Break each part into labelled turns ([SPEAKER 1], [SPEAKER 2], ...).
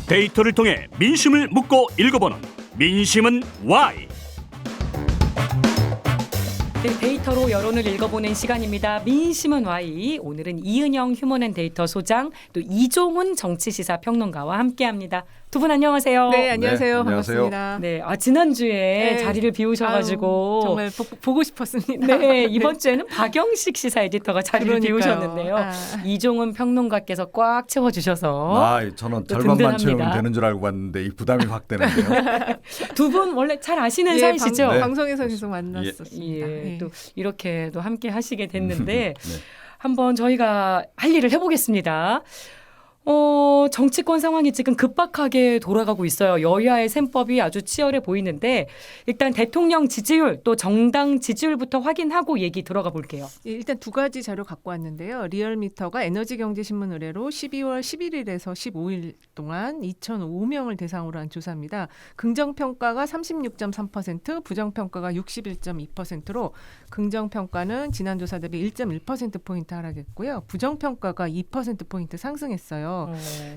[SPEAKER 1] 데이터를 통해 민심을 묻고 읽어보는 민심은 Y.
[SPEAKER 2] 네, 데이터로 여론을 읽어보는 시간입니다. 민심은 Y. 오늘은 이은영 휴먼앤데이터 소장, 또 이종훈 정치시사평론가와 함께합니다. 두 분 안녕하세요.
[SPEAKER 3] 네, 안녕하세요.
[SPEAKER 4] 네,
[SPEAKER 3] 반갑습니다.
[SPEAKER 2] 네, 지난주에
[SPEAKER 3] 네.
[SPEAKER 2] 자리를 비우셔가지고
[SPEAKER 3] 아유, 정말 보고 싶었습니다.
[SPEAKER 2] 네, 이번 주에는 박영식 시사 에디터가 자리를
[SPEAKER 3] 그러니까요.
[SPEAKER 2] 비우셨는데요. 이종훈 평론가께서 꽉 채워주셔서
[SPEAKER 4] 저는
[SPEAKER 2] 또
[SPEAKER 4] 절반만
[SPEAKER 2] 든든합니다.
[SPEAKER 4] 채우면 되는 줄 알고 봤는데 이 부담이 확 되는데요.
[SPEAKER 2] 두 분 원래 잘 아시는
[SPEAKER 3] 예,
[SPEAKER 2] 사이시죠?
[SPEAKER 4] 네.
[SPEAKER 3] 방송에서 계속 만났었습니다.
[SPEAKER 2] 예,
[SPEAKER 3] 예.
[SPEAKER 2] 또 이렇게도 함께 하시게 됐는데
[SPEAKER 4] 네.
[SPEAKER 2] 한번 저희가 할 일을 해보겠습니다. 정치권 상황이 지금 급박하게 돌아가고 있어요. 여야의 셈법이 아주 치열해 보이는데 일단 대통령 지지율 또 정당 지지율부터 확인하고 얘기 들어가 볼게요.
[SPEAKER 3] 예, 일단 두 가지 자료 갖고 왔는데요. 리얼미터가 에너지경제신문 의뢰로 12월 11일에서 15일 동안 2,005명을 대상으로 한 조사입니다. 긍정평가가 36.3%, 부정평가가 61.2%로 긍정평가는 지난 조사 대비 1.1%포인트 하락했고요. 부정평가가 2%포인트 상승했어요.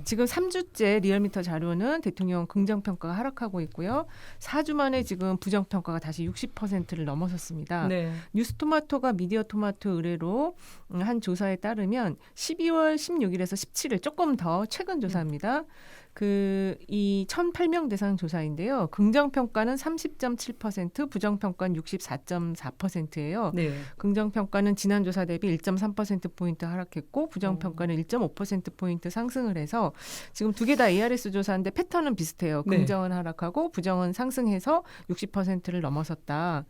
[SPEAKER 3] 지금 3주째 리얼미터 자료는 대통령 긍정평가가 하락하고 있고요. 4주 만에 지금 부정평가가 다시 60%를 넘어섰습니다.
[SPEAKER 2] 네.
[SPEAKER 3] 뉴스토마토가 미디어토마토 의뢰로 한 조사에 따르면 12월 16일에서 17일 조금 더 최근 조사입니다. 이 1,008명 대상 조사인데요. 긍정평가는 30.7%, 부정평가는 64.4%예요.
[SPEAKER 2] 네.
[SPEAKER 3] 긍정평가는 지난 조사 대비 1.3%포인트 하락했고 부정평가는 1.5%포인트 상승을 해서 지금 두 개 다 ARS 조사인데 패턴은 비슷해요.
[SPEAKER 2] 네.
[SPEAKER 3] 긍정은 하락하고 부정은 상승해서 60%를 넘어섰다.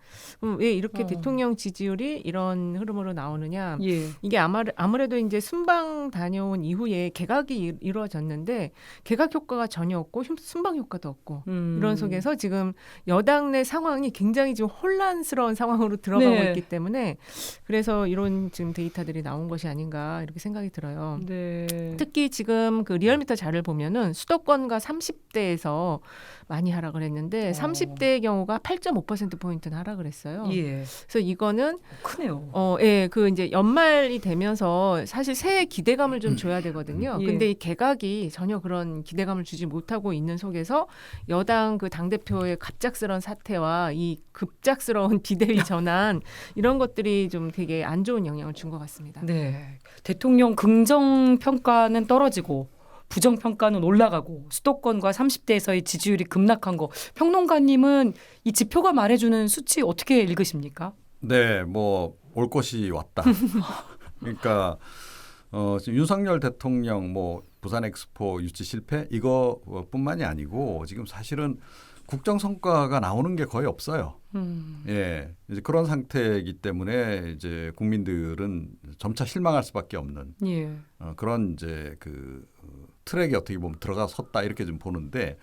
[SPEAKER 3] 왜 이렇게 대통령 지지율이 이런 흐름으로 나오느냐.
[SPEAKER 2] 예.
[SPEAKER 3] 이게 아무래도 이제 순방 다녀온 이후에 개각이 이루어졌는데 개각 효과가 전혀 없고 순방 효과도 없고 이런 속에서 지금 여당 내 상황이 굉장히 지금 혼란스러운 상황으로 들어가고
[SPEAKER 2] 네.
[SPEAKER 3] 있기 때문에 그래서 이런 지금 데이터들이 나온 것이 아닌가 이렇게 생각이 들어요.
[SPEAKER 2] 네.
[SPEAKER 3] 특히 지금 그 리얼미터 자료를 보면은 수도권과 30대에서 많이 하락을 했는데 30대의 경우가 8.5%포인트는 하락을 했어요.
[SPEAKER 2] 예.
[SPEAKER 3] 그래서 이거는
[SPEAKER 2] 크네요.
[SPEAKER 3] 예, 이제 연말이 되면서 사실 새해 기대감을 좀 줘야 되거든요.
[SPEAKER 2] 예.
[SPEAKER 3] 근데 이 개각이 전혀 그런 기대감을 주지 못하고 있는 속에서 여당 그 당대표의 갑작스러운 사태와 이 급작스러운 비대위 전환 이런 것들이 좀 되게 안 좋은 영향을 준 것 같습니다.
[SPEAKER 2] 네. 대통령 긍정 평가는 떨어지고 부정 평가는 올라가고 수도권과 30대에서의 지지율이 급락한 거 평론가님은 이 지표가 말해주는 수치 어떻게 읽으십니까?
[SPEAKER 4] 네, 뭐 올 것이 왔다. 그러니까 지금 윤석열 대통령 뭐 부산 엑스포 유치 실패 이거뿐만이 아니고 지금 사실은 국정 성과가 나오는 게 거의 없어요. 예, 이제 그런 상태이기 때문에 이제 국민들은 점차 실망할 수밖에 없는
[SPEAKER 2] 예.
[SPEAKER 4] 그런 이제 트랙에 어떻게 보면 들어가 섰다 이렇게 좀 보는데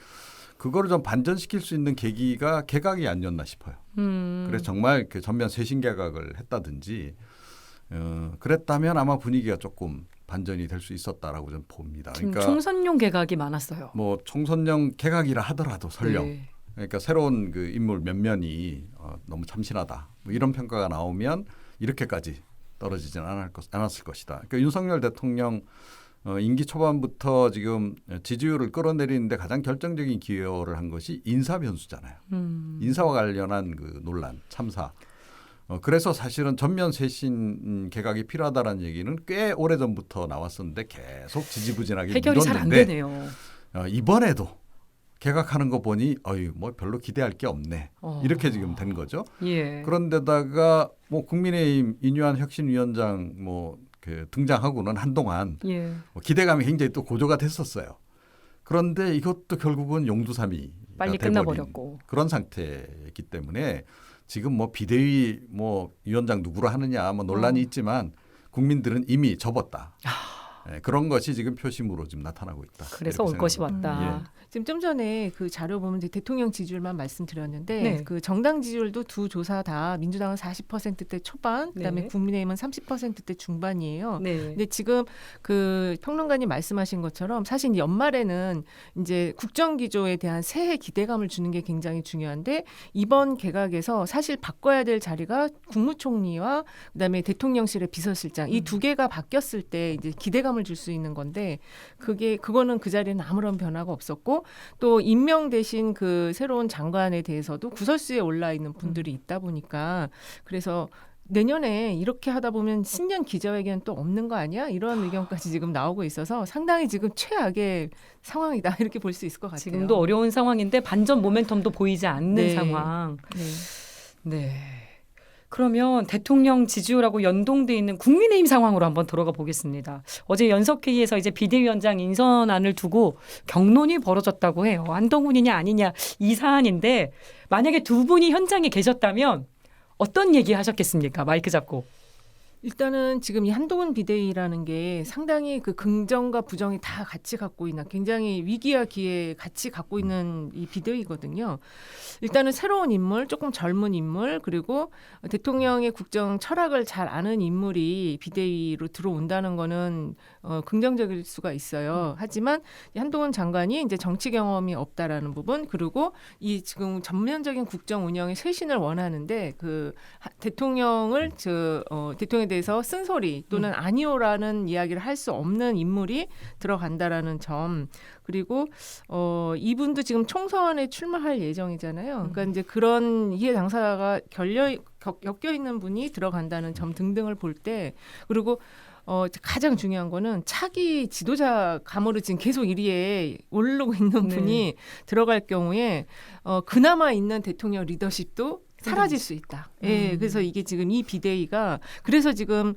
[SPEAKER 4] 그거를 좀 반전시킬 수 있는 계기가 개각이 아니었나 싶어요. 그래서 정말 전면 쇄신 개각을 했다든지 그랬다면 아마 분위기가 조금 반전이 될 수 있었다라고 좀 봅니다. 그러니까
[SPEAKER 2] 총선용 개각이 많았어요.
[SPEAKER 4] 뭐 총선용 개각이라 하더라도 설령
[SPEAKER 2] 네.
[SPEAKER 4] 그러니까 새로운 그 인물 몇 면이 너무 참신하다 뭐 이런 평가가 나오면 이렇게까지 떨어지지는 않았을 것이다. 그러니까 윤석열 대통령 임기 초반부터 지금 지지율을 끌어내리는데 가장 결정적인 기여를 한 것이 인사 변수잖아요. 인사와 관련한 그 논란, 참사. 그래서 사실은 전면 쇄신 개각이 필요하다라는 얘기는 꽤 오래전부터 나왔었는데 계속 지지부진하게
[SPEAKER 2] 해결이 잘 안
[SPEAKER 4] 미뤘는데
[SPEAKER 2] 되네요.
[SPEAKER 4] 이번에도 개각하는 거 보니 뭐 별로 기대할 게 없네. 이렇게 지금 된 거죠.
[SPEAKER 2] 예.
[SPEAKER 4] 그런데다가 뭐 국민의힘 이뉴한 혁신위원장 등장하고는 한동안
[SPEAKER 2] 예.
[SPEAKER 4] 기대감이 굉장히 또 고조가 됐었어요. 그런데 이것도 결국은 용두사미
[SPEAKER 2] 빨리 끝나버렸고
[SPEAKER 4] 그런 상태이기 때문에 지금 뭐 비대위 뭐 위원장 누구로 하느냐 뭐 논란이 있지만 국민들은 이미 접었다. 그런 것이 지금 표심으로 지금 나타나고 있다.
[SPEAKER 2] 그래서 올 것이 왔다.
[SPEAKER 3] 지금 좀 전에 그 자료 보면 대통령 지지율만 말씀드렸는데
[SPEAKER 2] 네.
[SPEAKER 3] 그 정당 지지율도 두 조사 다 민주당은 40%대 초반, 그다음에
[SPEAKER 2] 네.
[SPEAKER 3] 국민의힘은 30%대 중반이에요.
[SPEAKER 2] 네.
[SPEAKER 3] 근데 지금 그 평론가님 말씀하신 것처럼 사실 연말에는 이제 국정 기조에 대한 새해 기대감을 주는 게 굉장히 중요한데 이번 개각에서 사실 바꿔야 될 자리가 국무총리와 그다음에 대통령실의 비서실장 이 두 개가 바뀌었을 때 이제 기대감을 영감을 줄 수 있는 건데 그거는 그 자리에는 아무런 변화가 없었고 또 임명되신 그 새로운 장관에 대해서도 구설수에 올라 있는 분들이 있다 보니까 그래서 내년에 이렇게 하다 보면 신년 기자회견 또 없는 거 아니야? 이런 의견까지 지금 나오고 있어서 상당히 지금 최악의 상황이다 이렇게 볼 수 있을 것 같아요.
[SPEAKER 2] 지금도 어려운 상황인데 반전 모멘텀도 보이지 않는
[SPEAKER 3] 네.
[SPEAKER 2] 상황.
[SPEAKER 3] 네.
[SPEAKER 2] 네. 그러면 대통령 지지율하고 연동돼 있는 국민의힘 상황으로 한번 들어가 보겠습니다. 어제 연석회의에서 이제 비대위원장 인선안을 두고 격론이 벌어졌다고 해요. 한동훈이냐 아니냐 이 사안인데 만약에 두 분이 현장에 계셨다면 어떤 얘기 하셨겠습니까? 마이크 잡고.
[SPEAKER 3] 일단은 지금 이 한동훈 비대위라는 게 상당히 그 긍정과 부정이 다 같이 갖고 있는 굉장히 위기와 기회 같이 갖고 있는 이 비대위거든요. 일단은 새로운 인물, 조금 젊은 인물, 그리고 대통령의 국정 철학을 잘 아는 인물이 비대위로 들어온다는 거는 긍정적일 수가 있어요. 하지만 이 한동훈 장관이 이제 정치 경험이 없다라는 부분, 그리고 이 지금 전면적인 국정 운영의 쇄신을 원하는데 그 대통령을 대통령에 대해서 쓴소리 또는 아니오라는 이야기를 할 수 없는 인물이 들어간다라는 점. 그리고 이분도 지금 총선에 출마할 예정이잖아요. 그러니까 이제 그런 이해 당사자가 엮여 있는 분이 들어간다는 점 등등을 볼 때 그리고 가장 중요한 거는 차기 지도자 감으로 지금 계속 1위에 오르고 있는 분이 들어갈 경우에 그나마 있는 대통령 리더십도 사라질 수 있다. 예, 그래서 이게 지금 이 비대위가 그래서 지금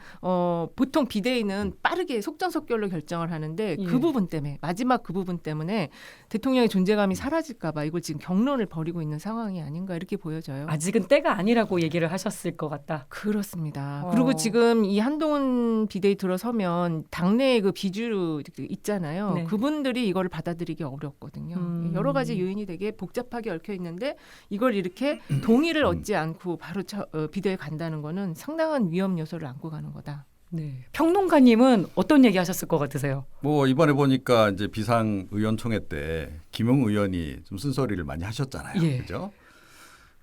[SPEAKER 3] 보통 비대위는 빠르게 속전속결로 결정을 하는데 그 부분 때문에 마지막 그 부분 때문에 대통령의 존재감이 사라질까봐 이걸 지금 격론을 벌이고 있는 상황이 아닌가 이렇게 보여져요.
[SPEAKER 2] 아직은 때가 아니라고 얘기를 하셨을 것 같다.
[SPEAKER 3] 그렇습니다. 그리고 지금 이 한동훈 비대위 들어서면 당내의 그 비주류 있잖아요.
[SPEAKER 2] 네.
[SPEAKER 3] 그분들이 이걸 받아들이기 어렵거든요. 여러 가지 요인이 되게 복잡하게 얽혀 있는데 이걸 이렇게 동의를 얻지 않고 바로 비대위에 간다는 거는 상당한 위험 요소를 안고 가는 거다.
[SPEAKER 2] 네. 평론가님은 어떤 얘기 하셨을 것 같으세요?
[SPEAKER 4] 뭐 이번에 보니까 이제 비상 의원총회 때 김용 의원이 좀 쓴소리를 많이 하셨잖아요.
[SPEAKER 2] 예.
[SPEAKER 4] 그죠?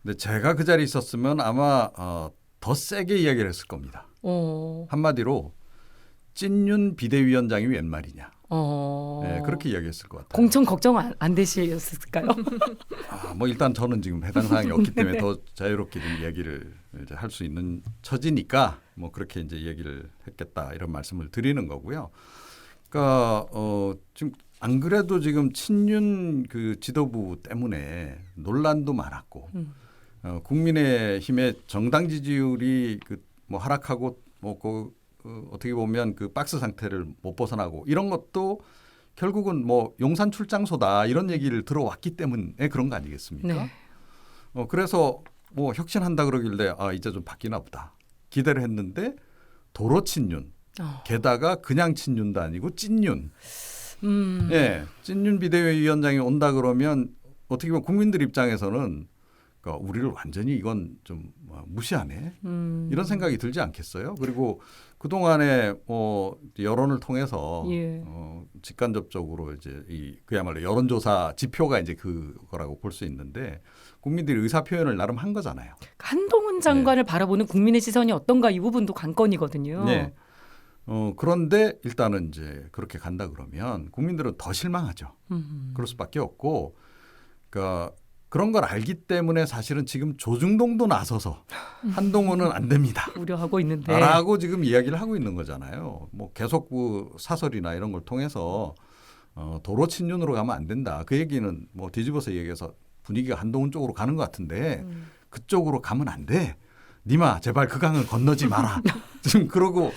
[SPEAKER 4] 근데 제가 그 자리에 있었으면 아마 더 세게 이야기를 했을 겁니다. 한마디로 찐윤 비대위원장이 웬 말이냐. 네, 그렇게 이야기했을 것 같아요.
[SPEAKER 2] 공천 걱정 안 되셨을까요?
[SPEAKER 4] 뭐 일단 저는 지금 해당 사항이 없기 때문에
[SPEAKER 2] 네.
[SPEAKER 4] 더 자유롭게 좀 이야기를 이제 할 수 있는 처지니까 뭐 그렇게 이제 이야기를 했겠다 이런 말씀을 드리는 거고요. 그러니까 지금 안 그래도 지금 친윤 그 지도부 때문에 논란도 많았고 국민의힘의 정당 지지율이 그 뭐 하락하고 뭐 어떻게 보면 그 박스 상태를 못 벗어나고 이런 것도 결국은 뭐 용산 출장소다 이런 얘기를 들어왔기 때문에 그런 거 아니겠습니까?
[SPEAKER 2] 네.
[SPEAKER 4] 그래서 뭐 혁신한다 그러길래 이제 좀 바뀌나 보다 기대를 했는데 도로 친윤 게다가 그냥 친윤도 아니고 찐윤. 예, 찐윤 비대위원장이 온다 그러면 어떻게 보면 국민들 입장에서는 그러니까 우리를 완전히 이건 좀 무시하네 이런 생각이 들지 않겠어요? 그리고 그 동안에 여론을 통해서 직간접적으로 이제 그야말로 여론조사 지표가 이제 그거라고 볼 수 있는데 국민들이 의사 표현을 나름 한 거잖아요.
[SPEAKER 2] 한동훈 장관을 바라보는 국민의 시선이 어떤가 이 부분도 관건이거든요.
[SPEAKER 4] 네. 그런데 일단은 이제 그렇게 간다 그러면 국민들은 더 실망하죠. 그럴 수밖에 없고, 그러니까 그런 걸 알기 때문에 사실은 지금 조중동도 나서서 한동훈은 안 됩니다.
[SPEAKER 2] 우려하고 있는데.
[SPEAKER 4] 라고 지금 이야기를 하고 있는 거잖아요. 뭐 계속 그 사설이나 이런 걸 통해서 도로 친윤으로 가면 안 된다. 그 얘기는 뭐 뒤집어서 얘기해서 분위기가 한동훈 쪽으로 가는 것 같은데 그쪽으로 가면 안 돼. 니마 제발 그 강을 건너지 마라. 지금 그러고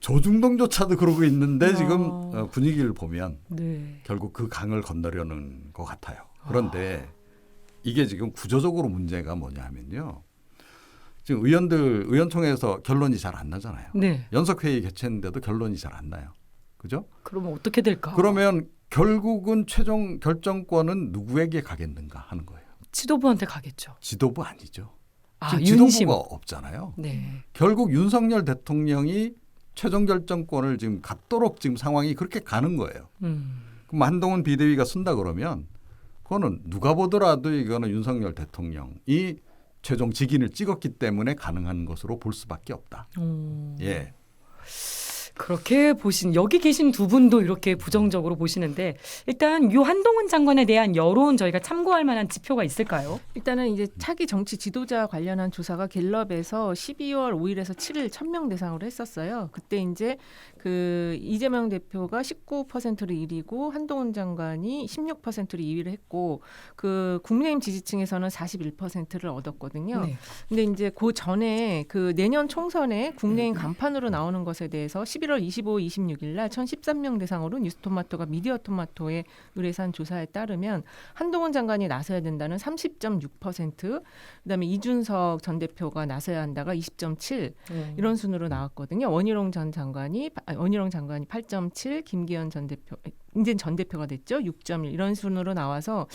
[SPEAKER 4] 조중동조차도 그러고 있는데 지금 분위기를 보면 결국 그 강을 건너려는 것 같아요. 그런데 이게 지금 구조적으로 문제가 뭐냐 하면요. 지금 의원총회에서 결론이 잘 안 나잖아요.
[SPEAKER 2] 네.
[SPEAKER 4] 연석회의 개최했는데도 결론이 잘 안 나요. 그죠?
[SPEAKER 2] 그러면 어떻게 될까?
[SPEAKER 4] 그러면 결국은 최종 결정권은 누구에게 가겠는가 하는 거예요.
[SPEAKER 2] 지도부한테 가겠죠.
[SPEAKER 4] 지도부 아니죠. 지금
[SPEAKER 2] 윤심.
[SPEAKER 4] 지도부가 없잖아요.
[SPEAKER 2] 네.
[SPEAKER 4] 결국 윤석열 대통령이 최종 결정권을 지금 갖도록 지금 상황이 그렇게 가는 거예요. 그럼 한동훈 비대위가 쓴다 그러면 그거는 누가 보더라도 이거는 윤석열 대통령이 최종 직인을 찍었기 때문에 가능한 것으로 볼 수밖에 없다. 예.
[SPEAKER 2] 그렇게 여기 계신 두 분도 이렇게 부정적으로 보시는데 일단 요 한동훈 장관에 대한 여론 저희가 참고할 만한 지표가 있을까요?
[SPEAKER 3] 일단은 이제 차기 정치 지도자 관련한 조사가 갤럽에서 12월 5일에서 7일 1000명 대상으로 했었어요. 그때 이제 그 이재명 대표가 19%를 1위고 한동훈 장관이 16%를 2위를 했고 그 국민의힘 지지층에서는 41%를 얻었거든요.
[SPEAKER 2] 네.
[SPEAKER 3] 근데 이제 그 전에 그 내년 총선에 국내인 간판으로 나오는 것에 대해서 11월 25, 26일 날 1,013명 대상으로 뉴스토마토가 미디어토마토에 의뢰한 조사에 따르면 한동훈 장관이 나서야 된다는 30.6%, 그다음에 이준석 전 대표가 나서야 한다가 20.7 이런 순으로 나왔거든요. 원희룡 장관이 8.7, 김기현 전 대표 이제 전 대표가 됐죠. 6.1 이런 순으로 나와서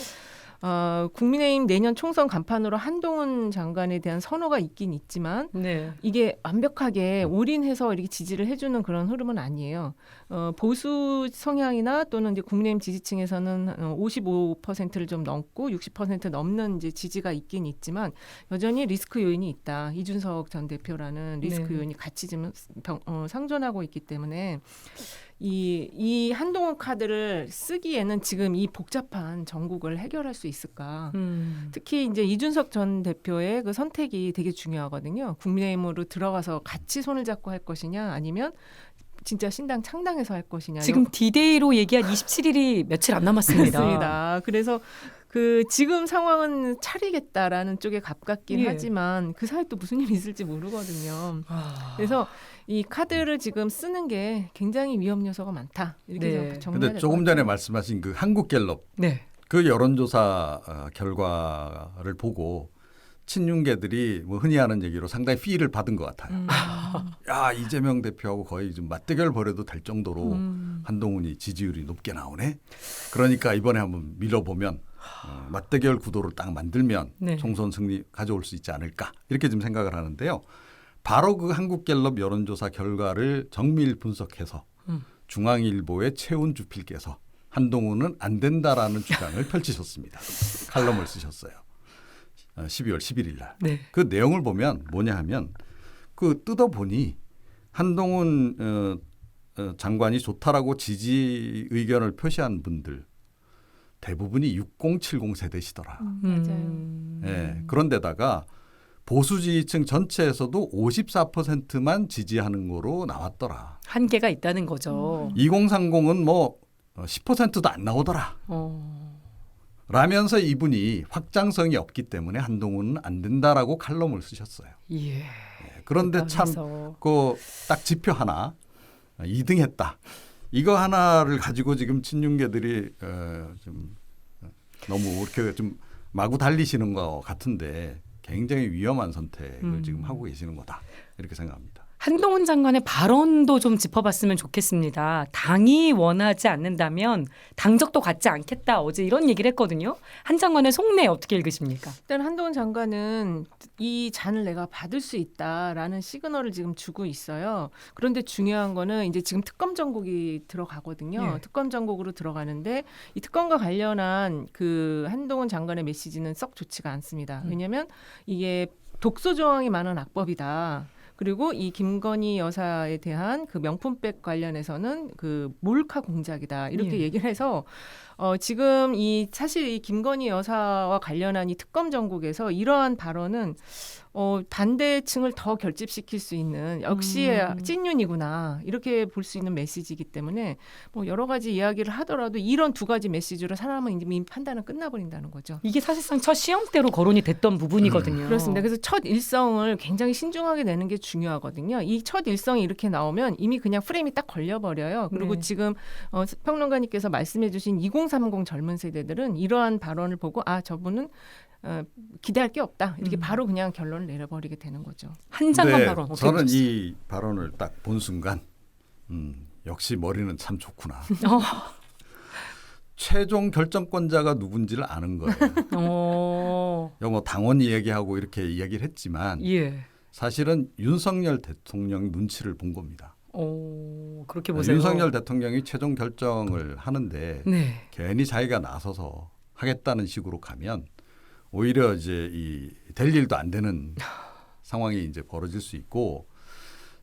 [SPEAKER 3] 국민의힘 내년 총선 간판으로 한동훈 장관에 대한 선호가 있긴 있지만
[SPEAKER 2] 네.
[SPEAKER 3] 이게 완벽하게 올인해서 이렇게 지지를 해주는 그런 흐름은 아니에요. 보수 성향이나 또는 이제 국민의힘 지지층에서는 55%를 좀 넘고 60% 넘는 이제 지지가 있긴 있지만 여전히 리스크 요인이 있다. 이준석 전 대표라는 리스크
[SPEAKER 2] 네.
[SPEAKER 3] 요인이 같이 지금 상존하고 있기 때문에 이 한동훈 카드를 쓰기에는 지금 이 복잡한 전국을 해결할 수 있을까? 특히 이제 이준석 전 대표의 그 선택이 되게 중요하거든요. 국민의힘으로 들어가서 같이 손을 잡고 할 것이냐, 아니면 진짜 신당 창당해서 할 것이냐.
[SPEAKER 2] 지금 D-Day로 얘기한 27일이 며칠 안 남았습니다.
[SPEAKER 3] 그렇습니다. 그래서 그 지금 상황은 차리겠다라는 쪽에 가깝긴
[SPEAKER 2] 예.
[SPEAKER 3] 하지만 그 사이 또 무슨 일이 있을지 모르거든요. 그래서 이 카드를 지금 쓰는 게 굉장히 위험 요소가 많다. 이렇게
[SPEAKER 2] 네.
[SPEAKER 3] 정리해야
[SPEAKER 4] 근데
[SPEAKER 3] 될
[SPEAKER 4] 조금
[SPEAKER 3] 것
[SPEAKER 4] 전에
[SPEAKER 3] 같아요.
[SPEAKER 4] 말씀하신 그 한국갤럽
[SPEAKER 2] 네.
[SPEAKER 4] 그 여론조사 결과를 보고 친윤계들이 뭐 흔히 하는 얘기로 상당히 피를 받은 것 같아요. 야, 이재명 대표하고 거의 좀 맞대결 벌여도 될 정도로 한동훈이 지지율이 높게 나오네. 그러니까 이번에 한번 밀어보면 맞대결 구도를 딱 만들면
[SPEAKER 2] 네.
[SPEAKER 4] 총선 승리 가져올 수 있지 않을까 이렇게 좀 생각을 하는데요. 바로 그 한국갤럽 여론조사 결과를 정밀 분석해서 중앙일보의 최은주필께서 한동훈은 안 된다라는 주장을 펼치셨습니다. 칼럼을 쓰셨어요. 12월 11일 날.
[SPEAKER 2] 네.
[SPEAKER 4] 그 내용을 보면 뭐냐 하면 그 뜯어보니 한동훈 장관이 좋다라고 지지 의견을 표시한 분들 대부분이 6070 세대시더라.
[SPEAKER 3] 맞아요.
[SPEAKER 4] 예, 그런데다가 보수 지지층 전체에서도 54%만 지지하는 거로 나왔더라.
[SPEAKER 2] 한계가 있다는 거죠.
[SPEAKER 4] 2030은 뭐 10%도 안 나오더라. 라면서 이분이 확장성이 없기 때문에 한동훈은 안 된다라고 칼럼을 쓰셨어요.
[SPEAKER 2] 예.
[SPEAKER 4] 예, 그런데 참
[SPEAKER 2] 그래서
[SPEAKER 4] 그 딱 지표 하나 2등했다. 이거 하나를 가지고 지금 친윤계들이 좀 너무 이렇게 좀 마구 달리시는 것 같은데 굉장히 위험한 선택을 지금 하고 계시는 거다. 이렇게 생각합니다.
[SPEAKER 2] 한동훈 장관의 발언도 좀 짚어봤으면 좋겠습니다. 당이 원하지 않는다면 당적도 갖지 않겠다. 어제 이런 얘기를 했거든요. 한 장관의 속내 어떻게 읽으십니까?
[SPEAKER 3] 일단 한동훈 장관은 이 잔을 내가 받을 수 있다라는 시그널을 지금 주고 있어요. 그런데 중요한 거는 이제 지금 특검 전국이 들어가거든요.
[SPEAKER 2] 예.
[SPEAKER 3] 특검 전국으로 들어가는데 이 특검과 관련한 그 한동훈 장관의 메시지는 썩 좋지가 않습니다. 왜냐하면 이게 독소 조항이 많은 악법이다. 그리고 이 김건희 여사에 대한 그 명품백 관련해서는 그 몰카 공작이다. 이렇게
[SPEAKER 2] 예.
[SPEAKER 3] 얘기를 해서 지금 이 사실 이 김건희 여사와 관련한 이 특검 전국에서 이러한 발언은 반대층을 더 결집시킬 수 있는 역시 찐윤이구나 이렇게 볼 수 있는 메시지이기 때문에 뭐 여러 가지 이야기를 하더라도 이런 두 가지 메시지로 사람은 이미 판단은 끝나버린다는 거죠.
[SPEAKER 2] 이게 사실상 첫 시험대로 거론이 됐던 부분이거든요.
[SPEAKER 3] 그렇습니다. 그래서 첫 일성을 굉장히 신중하게 내는 게 중요하거든요. 이 첫 일성이 이렇게 나오면 이미 그냥 프레임이 딱 걸려버려요. 그리고
[SPEAKER 2] 네.
[SPEAKER 3] 지금 평론가님께서 말씀해주신 2030 젊은 세대들은 이러한 발언을 보고 저분은 기대할 게 없다. 이렇게 바로 그냥 결론을 내려버리게 되는 거죠.
[SPEAKER 2] 한 장관
[SPEAKER 4] 네,
[SPEAKER 2] 발언 어떻게
[SPEAKER 4] 저는
[SPEAKER 2] 보셨어요?
[SPEAKER 4] 이 발언을 딱 본 순간 역시 머리는 참 좋구나. 최종 결정권자가 누군지를 아는 거예요. 뭐 당원 이야기하고 이렇게 이야기를 했지만
[SPEAKER 2] 예.
[SPEAKER 4] 사실은 윤석열 대통령 눈치를 본 겁니다.
[SPEAKER 2] 그렇게 보세요.
[SPEAKER 4] 윤석열 대통령이 최종 결정을 하는데
[SPEAKER 2] 네.
[SPEAKER 4] 괜히 자기가 나서서 하겠다는 식으로 가면 오히려 이제 될 일도 안 되는 상황이 이제 벌어질 수 있고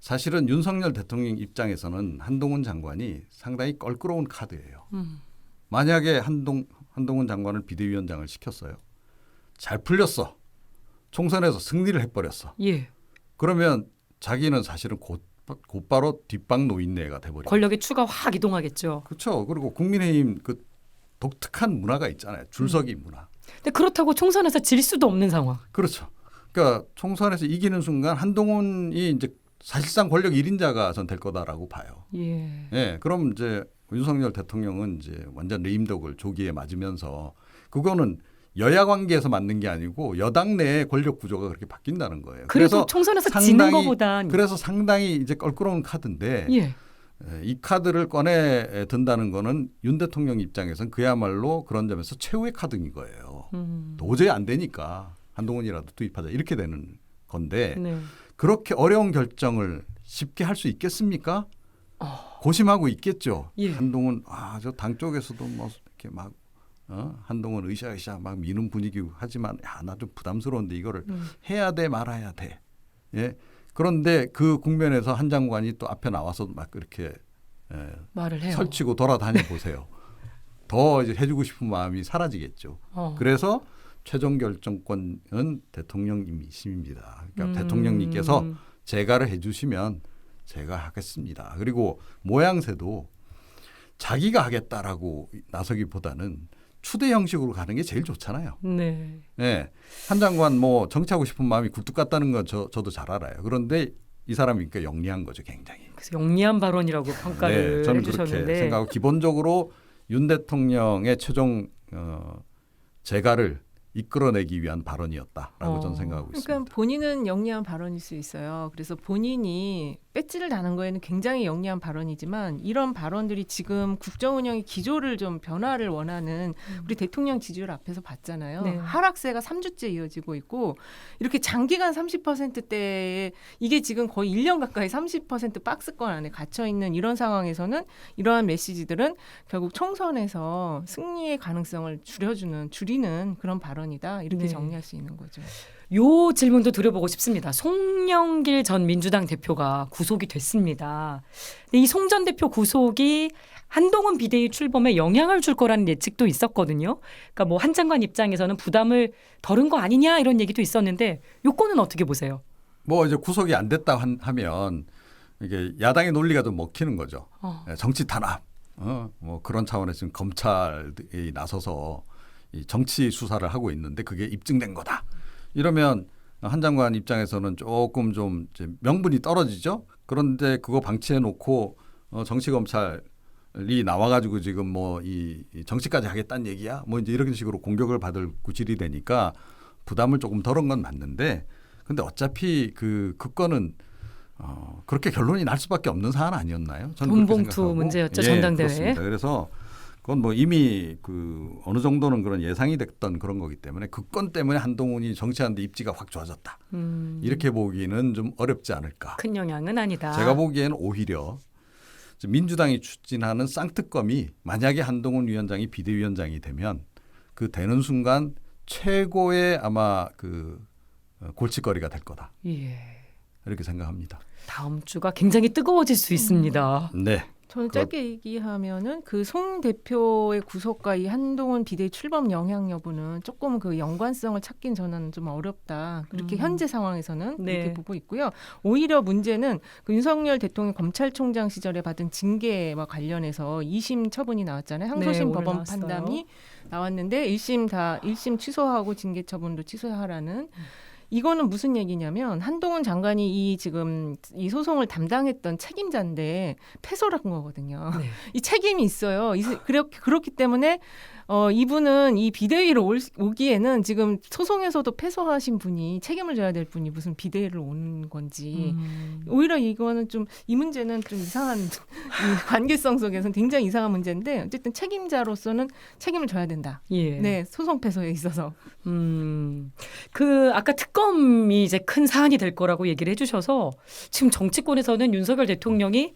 [SPEAKER 4] 사실은 윤석열 대통령 입장에서는 한동훈 장관이 상당히 껄끄러운 카드예요. 만약에 한동훈 장관을 비대위원장을 시켰어요. 잘 풀렸어. 총선에서 승리를 해버렸어.
[SPEAKER 2] 예.
[SPEAKER 4] 그러면 자기는 사실은 곧바로 뒷방 노인네가 돼버려요.
[SPEAKER 2] 권력의 추가 확 이동하겠죠.
[SPEAKER 4] 그렇죠. 그리고 국민의힘 그 독특한 문화가 있잖아요. 줄서기 문화.
[SPEAKER 2] 근데 그렇다고 총선에서 질 수도 없는 상황.
[SPEAKER 4] 그렇죠. 그러니까 총선에서 이기는 순간 한동훈이 이제 사실상 권력 1인자가 전 될 거다라고 봐요.
[SPEAKER 2] 예.
[SPEAKER 4] 예, 그럼 이제 윤석열 대통령은 이제 완전 레임덕을 조기에 맞으면서 그거는 여야 관계에서 맞는 게 아니고 여당 내의 권력 구조가 그렇게 바뀐다는 거예요.
[SPEAKER 2] 그래도 총선에서 지는 것보단
[SPEAKER 4] 그래서 상당히 이제 껄끄러운 카드인데
[SPEAKER 2] 예.
[SPEAKER 4] 이 카드를 꺼내 든다는 거는 윤 대통령 입장에서는 그야말로 그런 점에서 최후의 카드인 거예요. 도저히 안 되니까 한동훈이라도 투입하자 이렇게 되는 건데
[SPEAKER 2] 네.
[SPEAKER 4] 그렇게 어려운 결정을 쉽게 할 수 있겠습니까? 고심하고 있겠죠.
[SPEAKER 2] 예.
[SPEAKER 4] 한동훈 저 당 쪽에서도 뭐 이렇게 막 한동훈 으쌰으쌰 막 미는 분위기 하지만 나 좀 부담스러운데 이거를 해야 돼 말아야 돼. 예. 그런데 그 국면에서 한 장관이 또 앞에 나와서 막 그렇게
[SPEAKER 2] 말을 해요.
[SPEAKER 4] 설치고 돌아다녀 보세요. 더 이제 해주고 싶은 마음이 사라지겠죠. 그래서 최종 결정권은 대통령님이십니다. 그러니까 대통령님께서 제가를 해주시면 제가 하겠습니다. 그리고 모양새도 자기가 하겠다라고 나서기보다는 추대 형식으로 가는 게 제일 좋잖아요.
[SPEAKER 2] 네.
[SPEAKER 4] 네. 한 장관 뭐 정치하고 싶은 마음이 굴뚝 같다는 건 저도 잘 알아요. 그런데 이 사람이 그러니까 영리한 거죠, 굉장히.
[SPEAKER 2] 그래서 영리한 발언이라고 평가를
[SPEAKER 4] 저는
[SPEAKER 2] 해주셨는데
[SPEAKER 4] 그렇게 생각하고 기본적으로 윤 대통령의 최종 재가를 이끌어내기 위한 발언이었다라고 저는 생각하고 있습니다.
[SPEAKER 3] 그러니까 본인은 영리한 발언일 수 있어요. 그래서 본인이 배지를 다는 거에는 굉장히 영리한 발언이지만 이런 발언들이 지금 국정 운영의 기조를 좀 변화를 원하는 우리 대통령 지지율 앞에서 봤잖아요.
[SPEAKER 2] 네.
[SPEAKER 3] 하락세가 3주째 이어지고 있고 이렇게 장기간 30%대에 이게 지금 거의 1년 가까이 30% 박스권 안에 갇혀 있는 이런 상황에서는 이러한 메시지들은 결국 총선에서 승리의 가능성을 줄이는 그런 발언이다. 이렇게
[SPEAKER 2] 네.
[SPEAKER 3] 정리할 수 있는 거죠.
[SPEAKER 2] 요 질문도 드려보고 싶습니다. 송영길 전 민주당 대표가 구속이 됐습니다. 근데 이 송 전 대표 구속이 한동훈 비대위 출범에 영향을 줄 거라는 예측도 있었거든요. 그러니까 뭐 한 장관 입장에서는 부담을 덜은 거 아니냐 이런 얘기도 있었는데 요거는 어떻게 보세요?
[SPEAKER 4] 뭐 이제 구속이 안 됐다 하면 이게 야당의 논리가 좀 먹히는 거죠. 정치 탄압, 뭐 그런 차원에서 지금 검찰이 나서서 이 정치 수사를 하고 있는데 그게 입증된 거다. 이러면 한 장관 입장에서는 조금 좀 이제 명분이 떨어지죠. 그런데 그거 방치해 놓고 정치 검찰이 나와가지고 지금 뭐 이 정치까지 하겠다는 얘기야. 뭐 이제 이런 식으로 공격을 받을 구질이 되니까 부담을 조금 덜은 건 맞는데, 근데 어차피 그 건은 그렇게 결론이 날 수밖에 없는 사안 아니었나요? 저는 그렇게
[SPEAKER 2] 돈봉투
[SPEAKER 4] 생각하고.
[SPEAKER 2] 문제였죠,
[SPEAKER 4] 예,
[SPEAKER 2] 전당대회에.
[SPEAKER 4] 그렇습니다. 그래서 그건 뭐 이미 그 어느 정도는 그런 예상이 됐던 그런 거기 때문에 그 건 때문에 한동훈이 정치하는데 입지가 확 좋아졌다. 이렇게 보기는 좀 어렵지 않을까.
[SPEAKER 2] 큰 영향은 아니다.
[SPEAKER 4] 제가 보기에는 오히려 민주당이 추진하는 쌍특검이 만약에 한동훈 위원장이 비대위원장이 되면 그 되는 순간 최고의 아마 그 골칫거리가 될 거다.
[SPEAKER 2] 예.
[SPEAKER 4] 이렇게 생각합니다.
[SPEAKER 2] 다음 주가 굉장히 뜨거워질 수 있습니다.
[SPEAKER 4] 네.
[SPEAKER 3] 저는 짧게 얘기하면은 그 송 대표의 구속과 이 한동훈 비대위 출범 영향 여부는 조금 그 연관성을 찾긴 저는 좀 어렵다. 그렇게 현재 상황에서는
[SPEAKER 2] 네.
[SPEAKER 3] 그렇게 보고 있고요. 오히려 문제는 그 윤석열 대통령 검찰총장 시절에 받은 징계와 관련해서 2심 처분이 나왔잖아요. 항소심
[SPEAKER 2] 네, 오늘
[SPEAKER 3] 법원
[SPEAKER 2] 나왔어요.
[SPEAKER 3] 판단이 나왔는데 1심 취소하고 징계 처분도 취소하라는. 이거는 무슨 얘기냐면 한동훈 장관이 지금 이 소송을 담당했던 책임자인데 패소를 한 거거든요.
[SPEAKER 2] 네.
[SPEAKER 3] 이 책임이 있어요. 그렇기 때문에 이분은 이 비대위로 오기에는 지금 소송에서도 패소하신 분이 책임을 져야 될 분이 무슨 비대위를 오는 건지 오히려 이거는 좀 이 문제는 좀 이상한 이 관계성 속에서는 굉장히 이상한 문제인데 어쨌든 책임자로서는 책임을 져야 된다.
[SPEAKER 2] 예.
[SPEAKER 3] 네, 소송 패소에 있어서.
[SPEAKER 2] 그 아까 특검이 이제 큰 사안이 될 거라고 얘기를 해주셔서 지금 정치권에서는 윤석열 대통령이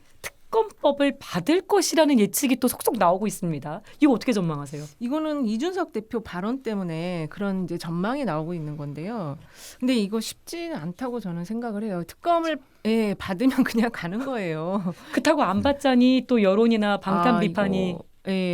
[SPEAKER 2] 특검법을 받을 것이라는 예측이 또 속속 나오고 있습니다. 이거 어떻게 전망하세요?
[SPEAKER 3] 이거는 이준석 대표 발언 때문에 그런 이제 전망이 나오고 있는 건데요. 근데 이거 쉽지는 않다고 저는 생각을 해요. 특검을 받으면 그냥 가는 거예요.
[SPEAKER 2] 그렇다고 안 받자니 또 여론이나 방탄 비판이
[SPEAKER 3] 이거,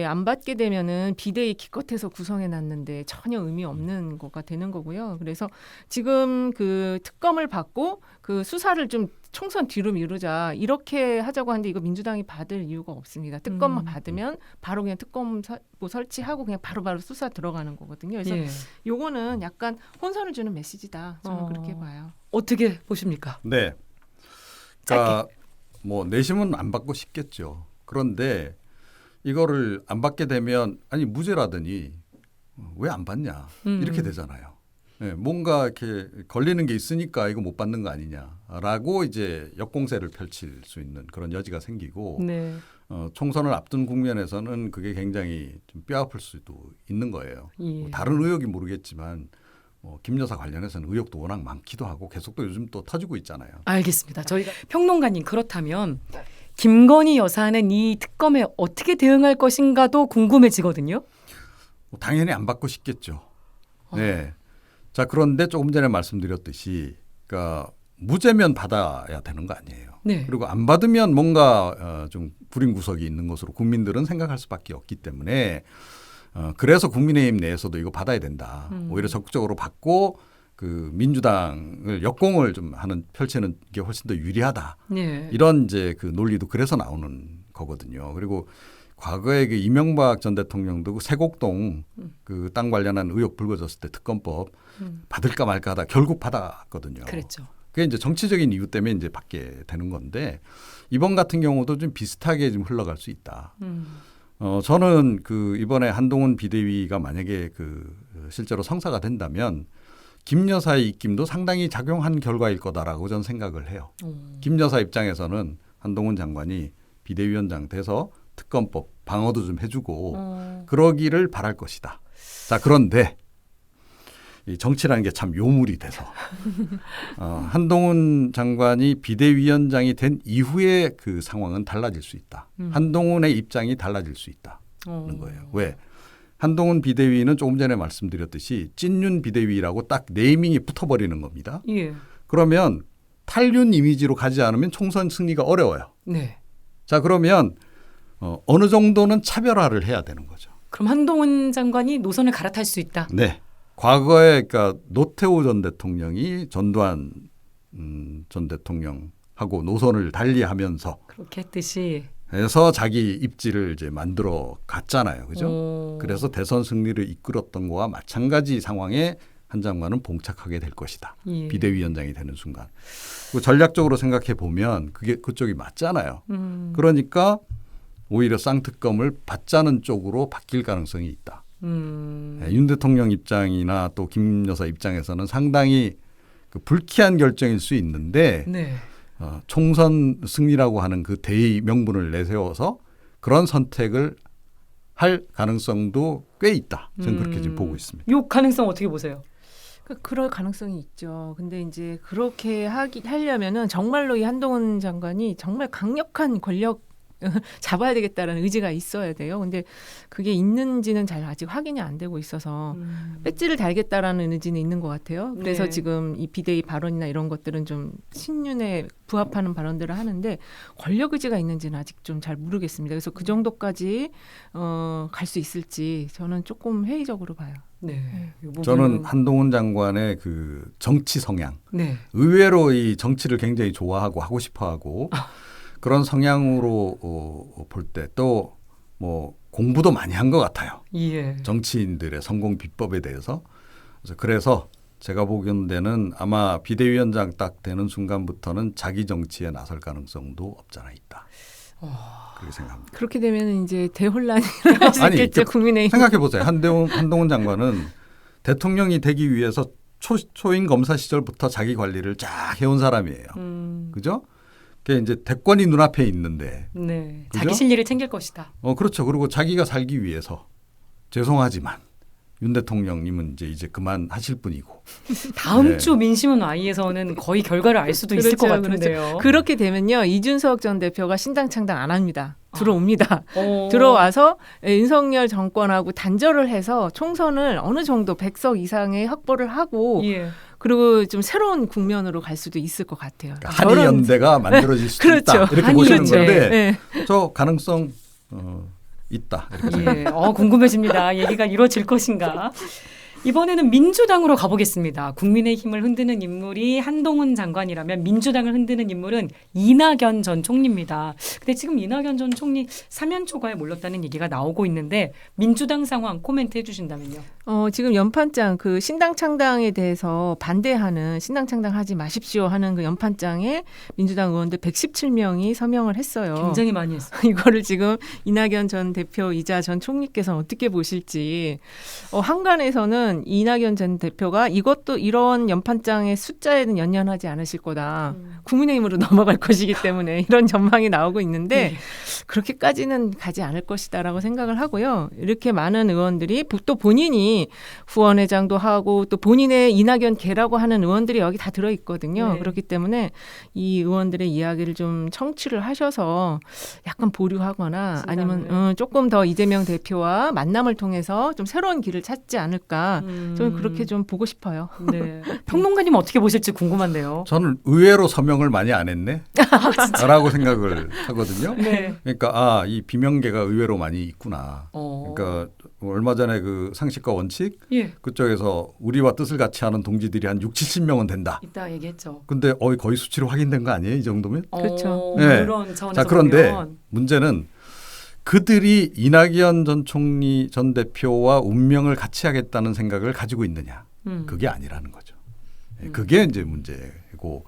[SPEAKER 3] 안 받게 되면은 비대위 기껏해서 구성해 놨는데 전혀 의미 없는 거가 되는 거고요. 그래서 지금 그 특검을 받고 그 수사를 좀 총선 뒤로 미루자 이렇게 하자고 하는데 이거 민주당이 받을 이유가 없습니다. 특검만 받으면 바로 그냥 특검 설치하고 그냥 바로바로 수사 들어가는 거거든요. 그래서
[SPEAKER 2] 예.
[SPEAKER 3] 요거는 약간 혼선을 주는 메시지다. 저는 그렇게 봐요.
[SPEAKER 2] 어떻게 보십니까?
[SPEAKER 4] 네. 그러니까 뭐 내심은 안 받고 싶겠죠. 그런데 이거를 안 받게 되면 아니 무죄라더니 왜 안 받냐 이렇게 되잖아요. 네, 뭔가 이렇게 걸리는 게 있으니까 이거 못 받는 거 아니냐라고 이제 역공세를 펼칠 수 있는 그런 여지가 생기고
[SPEAKER 2] 네.
[SPEAKER 4] 총선을 앞둔 국면에서는 그게 굉장히 좀 뼈아플 수도 있는 거예요.
[SPEAKER 2] 예.
[SPEAKER 4] 뭐 다른 의혹이 모르겠지만 김 여사 관련해서는 의혹도 워낙 많기도 하고 계속 또 요즘 또 터지고 있잖아요.
[SPEAKER 2] 알겠습니다. 저희가 평론가님 그렇다면 김건희 여사는 이 특검에 어떻게 대응할 것인가도 궁금해지거든요.
[SPEAKER 4] 당연히 안 받고 싶겠죠. 네. 자, 그런데 조금 전에 말씀드렸듯이, 그러니까 무죄면 받아야 되는 거 아니에요.
[SPEAKER 2] 네.
[SPEAKER 4] 그리고 안 받으면 뭔가 좀 불임 구석이 있는 것으로 국민들은 생각할 수밖에 없기 때문에 그래서 국민의힘 내에서도 이거 받아야 된다. 오히려 적극적으로 받고 그 민주당을 역공을 좀 펼치는 게 훨씬 더 유리하다.
[SPEAKER 2] 네.
[SPEAKER 4] 이런 이제 그 논리도 그래서 나오는 거거든요. 그리고 과거에 그 이명박 전 대통령도 그 세곡동 그 땅 관련한 의혹 불거졌을 때 특검법 받을까 말까 하다 결국 받았거든요.
[SPEAKER 2] 그랬죠.
[SPEAKER 4] 그게 이제 정치적인 이유 때문에 이제 받게 되는 건데 이번 같은 경우도 좀 비슷하게 좀 흘러갈 수 있다. 저는 그 이번에 한동훈 비대위가 만약에 그 실제로 성사가 된다면 김 여사의 입김도 상당히 작용한 결과일 거다라고 저는 생각을 해요. 김 여사 입장에서는 한동훈 장관이 비대위원장 돼서 특검법 방어도 좀 해주고 그러기를 바랄 것이다. 자, 그런데 이 정치라는 게 참 요물이 돼서 한동훈 장관이 비대위원장이 된 이후에 그 상황은 달라질 수 있다. 한동훈의 입장이 달라질 수 있다는 거예요. 왜? 한동훈 비대위는 조금 전에 말씀드렸듯이 찐윤 비대위라고 딱 네이밍이 붙어버리는 겁니다.
[SPEAKER 2] 예.
[SPEAKER 4] 그러면 탈윤 이미지로 가지 않으면 총선 승리가 어려워요.
[SPEAKER 2] 네.
[SPEAKER 4] 자, 그러면 어느 정도는 차별화를 해야 되는 거죠.
[SPEAKER 2] 그럼 한동훈 장관이 노선을 갈아탈 수 있다.
[SPEAKER 4] 네. 과거에 그러니까 노태우 전 대통령이 전두환 전 대통령하고 노선을 달리하면서
[SPEAKER 2] 그렇게 했듯이.
[SPEAKER 4] 해서 자기 입지를 이제 만들어 갔잖아요. 그죠? 그래서 대선 승리를 이끌었던 거와 마찬가지 상황에 한 장관은 봉착하게 될 것이다.
[SPEAKER 2] 예.
[SPEAKER 4] 비대위원장이 되는 순간. 전략적으로 생각해 보면 그게 그쪽이 맞잖아요. 그러니까 오히려 쌍특검을 받자는 쪽으로 바뀔 가능성이 있다. 윤 대통령 입장이나 또 김 여사 입장에서는 상당히 그 불쾌한 결정일 수 있는데
[SPEAKER 2] 네.
[SPEAKER 4] 총선 승리라고 하는 그 대의 명분을 내세워서 그런 선택을 할 가능성도 꽤 있다. 저는 그렇게 지금 보고 있습니다.
[SPEAKER 2] 이 가능성 어떻게 보세요?
[SPEAKER 3] 그럴 가능성이 있죠. 근데 이제 그렇게 하려면은 정말로 이 한동훈 장관이 정말 강력한 권력 잡아야 되겠다라는 의지가 있어야 돼요. 근데 그게 있는지는 잘 아직 확인이 안 되고 있어서 배지를 달겠다라는 의지는 있는 것 같아요. 그래서
[SPEAKER 2] 네.
[SPEAKER 3] 지금 이 비대위 발언이나 이런 것들은 좀 신윤에 부합하는 발언들을 하는데 권력 의지가 있는지는 아직 좀 잘 모르겠습니다. 그래서 그 정도까지 갈 수 있을지 저는 조금 회의적으로 봐요.
[SPEAKER 2] 네. 이 부분은-
[SPEAKER 4] 저는 한동훈 장관의 그 정치 성향,
[SPEAKER 2] 네.
[SPEAKER 4] 의외로 이 정치를 굉장히 좋아하고 하고 싶어하고 그런 성향으로 볼 때 또 뭐 공부도 많이 한 것 같아요.
[SPEAKER 2] 예.
[SPEAKER 4] 정치인들의 성공 비법에 대해서. 그래서 제가 보기에는 아마 비대위원장 딱 되는 순간부터는 자기 정치에 나설 가능성도 없잖아 있다. 그렇게 생각합니다.
[SPEAKER 3] 그렇게 되면 이제 대혼란이 일어날 수
[SPEAKER 4] 아니,
[SPEAKER 3] 있겠죠. 국민의힘.
[SPEAKER 4] 생각해 보세요. 한동훈 장관은 대통령이 되기 위해서 초임 검사 시절부터 자기 관리를 쫙 해온 사람이에요. 그죠? 그게 이제 대권이 눈앞에 있는데.
[SPEAKER 2] 네.
[SPEAKER 4] 그죠?
[SPEAKER 2] 자기 실리를 챙길 것이다.
[SPEAKER 4] 그렇죠. 그리고 자기가 살기 위해서 죄송하지만 윤 대통령님은 이제 그만 하실 분이고.
[SPEAKER 2] 다음
[SPEAKER 4] 네.
[SPEAKER 2] 주 민심은 Y에서는 거의 결과를 알 수도 있을 것
[SPEAKER 3] 그렇죠,
[SPEAKER 2] 같은데요.
[SPEAKER 3] 그렇게 되면요 이준석 전 대표가 신당 창당 안 합니다. 들어옵니다.
[SPEAKER 2] 어.
[SPEAKER 3] 들어와서 윤석열 정권하고 단절을 해서 총선을 어느 정도 100석 이상의 확보를 하고
[SPEAKER 2] 예.
[SPEAKER 3] 그리고 좀 새로운 국면으로 갈 수도 있을 것 같아요.
[SPEAKER 4] 그러니까 한의연대가 만들어질 수도
[SPEAKER 3] 그렇죠.
[SPEAKER 4] 있다. 이렇게 보시는
[SPEAKER 2] 한의연대.
[SPEAKER 4] 건데
[SPEAKER 3] 네.
[SPEAKER 4] 저 가능성 있다. 이렇게 생각합니다.
[SPEAKER 2] 예. 궁금해집니다. 얘기가 이루어질 것인가. 이번에는 민주당으로 가보겠습니다. 국민의힘을 흔드는 인물이 한동훈 장관이라면 민주당을 흔드는 인물은 이낙연 전 총리입니다. 근데 지금 이낙연 전 총리 사면 초과에 몰렸다는 얘기가 나오고 있는데 민주당 상황 코멘트 해주신다면요.
[SPEAKER 3] 지금 연판장 그 신당 창당에 대해서 반대하는 신당 창당하지 마십시오 하는 그 연판장에 민주당 의원들 117명이 서명을 했어요.
[SPEAKER 2] 굉장히 많이 했어요.
[SPEAKER 3] 이거를 지금 이낙연 전 대표이자 전 총리께서는 어떻게 보실지 한간에서는 이낙연 전 대표가 이것도 이런 연판장의 숫자에는 연연하지 않으실 거다. 국민의힘으로 넘어갈 것이기 때문에 이런 전망이 나오고 있는데 그렇게까지는 가지 않을 것이다라고 생각을 하고요. 이렇게 많은 의원들이 또 본인이 후원회장도 하고 또 본인의 이낙연 계라고 하는 의원들이 여기 다 들어있거든요.
[SPEAKER 2] 네.
[SPEAKER 3] 그렇기 때문에 이 의원들의 이야기를 좀 청취를 하셔서 약간 보류하거나 아니면 조금 더 이재명 대표와 만남을 통해서 좀 새로운 길을 찾지 않을까 저는 그렇게 좀 보고 싶어요.
[SPEAKER 2] 네. 평론가님 어떻게 보실지 궁금한데요.
[SPEAKER 4] 저는 의외로 서명을 많이 안 했네. 라고 생각을 하거든요.
[SPEAKER 2] 네.
[SPEAKER 4] 그러니까 이 비명계가 의외로 많이 있구나. 그러니까 얼마 전에 그 상식과 원칙
[SPEAKER 2] 예.
[SPEAKER 4] 그쪽에서 우리와 뜻을 같이 하는 동지들이 한 60-70명은 된다.
[SPEAKER 2] 이따 얘기했죠.
[SPEAKER 4] 근데 거의 수치로 확인된 거 아니에요? 이 정도면?
[SPEAKER 3] 그렇죠.
[SPEAKER 4] 네.
[SPEAKER 2] 그런 차원에서
[SPEAKER 4] 자, 그런데
[SPEAKER 2] 보면.
[SPEAKER 4] 문제는 그들이 이낙연 전 총리 전 대표와 운명을 같이 하겠다는 생각을 가지고 있느냐. 그게 아니라는 거죠. 그게 이제 문제고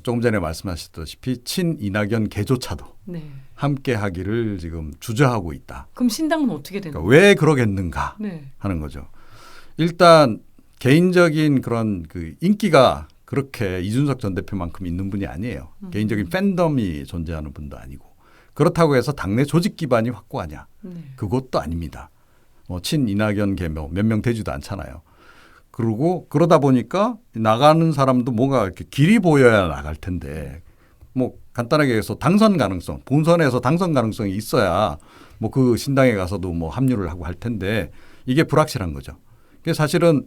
[SPEAKER 4] 조금 전에 말씀하셨다시피 친 이낙연 개조차도
[SPEAKER 2] 네.
[SPEAKER 4] 함께 하기를 지금 주저하고 있다.
[SPEAKER 2] 그럼 신당은 어떻게 되나요?
[SPEAKER 4] 그러니까 왜 그러겠는가
[SPEAKER 2] 네.
[SPEAKER 4] 하는 거죠. 일단 개인적인 그런 그 인기가 그렇게 이준석 전 대표만큼 있는 분이 아니에요. 개인적인 팬덤이 존재하는 분도 아니고 그렇다고 해서 당내 조직 기반이 확고하냐?
[SPEAKER 2] 네.
[SPEAKER 4] 그것도 아닙니다. 친 이낙연 계모 몇 명 되지도 않잖아요. 그리고 그러다 보니까 나가는 사람도 뭔가 이렇게 길이 보여야 나갈 텐데 뭐 간단하게 해서 당선 가능성, 본선에서 당선 가능성이 있어야 뭐 그 신당에 가서도 뭐 합류를 하고 할 텐데 이게 불확실한 거죠. 그게 사실은